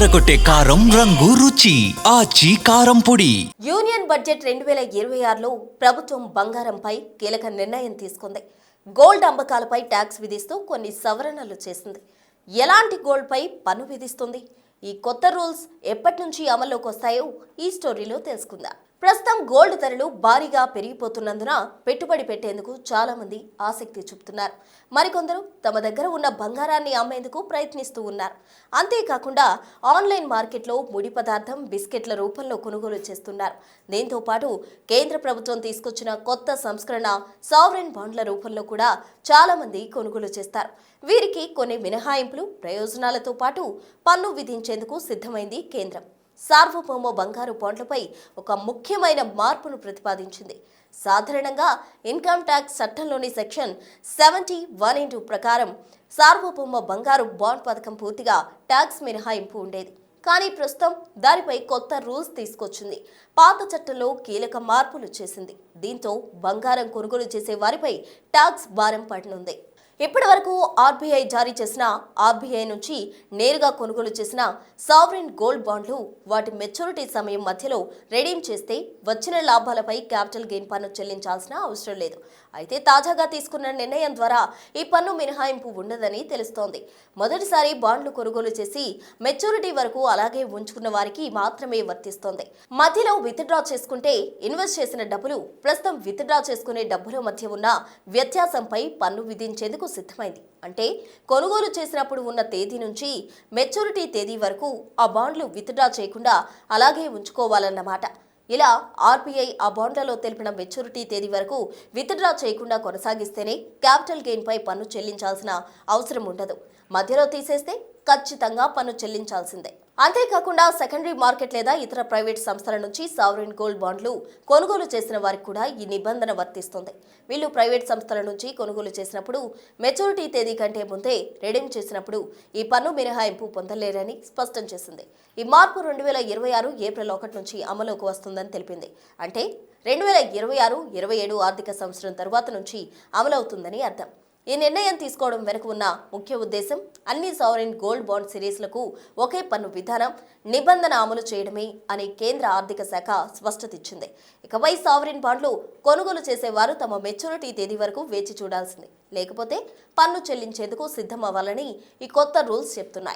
అదరకొట్టే కారం రంగు రుచి ఆచి కారం పొడి. యూనియన్ బడ్జెట్ 2026లో ప్రభుత్వం బంగారంపై కీలక నిర్ణయం తీసుకుంది. గోల్డ్ అమ్మకాలపై ట్యాక్స్ విధిస్తూ కొన్ని సవరణలు చేసింది. ఎలాంటి గోల్డ్పై పన్ను విధిస్తుంది? ఈ కొత్త రూల్స్ ఎప్పటి నుంచి అమల్లోకి వస్తాయో ఈ స్టోరీలో తెలుసుకుందాం. ప్రస్తుతం గోల్డ్ ధరలు భారీగా పెరిగిపోతున్నందున పెట్టుబడి పెట్టేందుకు చాలా మంది ఆసక్తి చూపుతున్నారు. మరికొందరు తమ దగ్గర ఉన్న బంగారాన్ని అమ్మేందుకు ప్రయత్నిస్తూ ఉన్నారు. అంతేకాకుండా ఆన్లైన్ మార్కెట్లో ముడి పదార్థం బిస్కెట్ల రూపంలో కొనుగోలు చేస్తున్నారు. దీంతో పాటు కేంద్ర ప్రభుత్వం తీసుకొచ్చిన కొత్త సంస్కరణ సావరెన్ బాండ్ల రూపంలో కూడా చాలా మంది కొనుగోలు చేస్తారు. వీరికి కొన్ని మినహాయింపులు, ప్రయోజనాలతో పాటు పన్ను విధించేందుకు సిద్ధమైంది కేంద్రం. సార్వభౌమ బంగారు బాండ్లపై ఒక ముఖ్యమైన మార్పును ప్రతిపాదించింది. సాధారణంగా ఇన్కమ్ ట్యాక్స్ చట్టంలోని సెక్షన్ 71(2) ప్రకారం సార్వభౌమ బంగారు బాండ్ పథకం పూర్తిగా ట్యాక్స్ మినహాయింపు ఉండేది. కానీ ప్రస్తుతం దానిపై కొత్త రూల్స్ తీసుకొచ్చింది. పాత చట్టంలో కీలక మార్పులు చేసింది. దీంతో బంగారం కొనుగోలు చేసే వారిపై ట్యాక్స్ భారం పడనుంది. ఇప్పటి వరకు ఆర్బీఐ జారీ చేసిన, ఆర్బీఐ నుంచి నేరుగా కొనుగోలు చేసిన సావరెన్ గోల్డ్ బాండ్లు వాటి మెచ్యూరిటీ సమయం మధ్యలో రెడీమ్ చేస్తే వచ్చిన లాభాలపై క్యాపిటల్ గెయిన్ పన్ను చెల్లించాల్సిన అవసరం లేదు. అయితే తాజాగా తీసుకున్న నిర్ణయం ద్వారా ఈ పన్ను మినహాయింపు ఉండదని తెలుస్తోంది. మొదటిసారి బాండ్లు కొనుగోలు చేసి మెచ్యూరిటీ వరకు అలాగే ఉంచుకున్న వారికి మాత్రమే వర్తిస్తోంది. మధ్యలో విత్డ్రా చేసుకుంటే ఇన్వెస్ట్ చేసిన డబ్బులు ప్రస్తుతం విత్డ్రా చేసుకునే డబ్బుల మధ్య ఉన్న వ్యత్యాసంపై పన్ను విధించేందుకు సిద్ధమైంది. అంటే కొనుగోలు చేసినప్పుడు ఉన్న తేదీ నుంచి మెచ్యూరిటీ తేదీ వరకు ఆ బాండ్లు విత్డ్రా చేయకుండా అలాగే ఉంచుకోవాలన్నమాట. ఇలా ఆర్బీఐ ఆ బాండ్లలో తెలిపిన మెచ్యూరిటీ తేదీ వరకు విత్డ్రా చేయకుండా కొనసాగిస్తేనే క్యాపిటల్ గెయిన్ పై పన్ను చెల్లించాల్సిన అవసరం ఉండదు. మధ్యలో తీసేస్తే ఖచ్చితంగా పన్ను చెల్లించాల్సిందే. అంతేకాకుండా సెకండరీ మార్కెట్ లేదా ఇతర ప్రైవేట్ సంస్థల నుంచి సావరెన్ గోల్డ్ బాండ్లు కొనుగోలు చేసిన వారికి కూడా ఈ నిబంధన వర్తిస్తుంది. వీళ్ళు ప్రైవేట్ సంస్థల నుంచి కొనుగోలు చేసినప్పుడు మెచ్యూరిటీ తేదీ కంటే ముందే రెడీమ్ చేసినప్పుడు ఈ పన్ను మినహాయింపు పొందలేరని స్పష్టం చేసింది. ఈ మార్పు 2026 ఏప్రిల్ 1 నుంచి అమలులోకి వస్తుందని తెలిపింది. అంటే 2026-27 ఆర్థిక సంవత్సరం తరువాత నుంచి అమలవుతుందని అర్థం. ఈ నిర్ణయం తీసుకోవడం వెనుక ఉన్న ముఖ్య ఉద్దేశం అన్ని సావరెన్ గోల్డ్ బాండ్ సిరీస్లకు ఒకే పన్ను విధానం, నిబంధన అమలు చేయడమే అని కేంద్ర ఆర్థిక శాఖ స్పష్టత ఇచ్చింది. ఇకపై సావరెన్ బాండ్లు కొనుగోలు చేసేవారు తమ మెచ్యూరిటీ తేదీ వరకు వేచి చూడాల్సింది. లేకపోతే పన్ను చెల్లించేందుకు సిద్ధం అవ్వాలని ఈ కొత్త రూల్స్ చెప్తున్నాయి.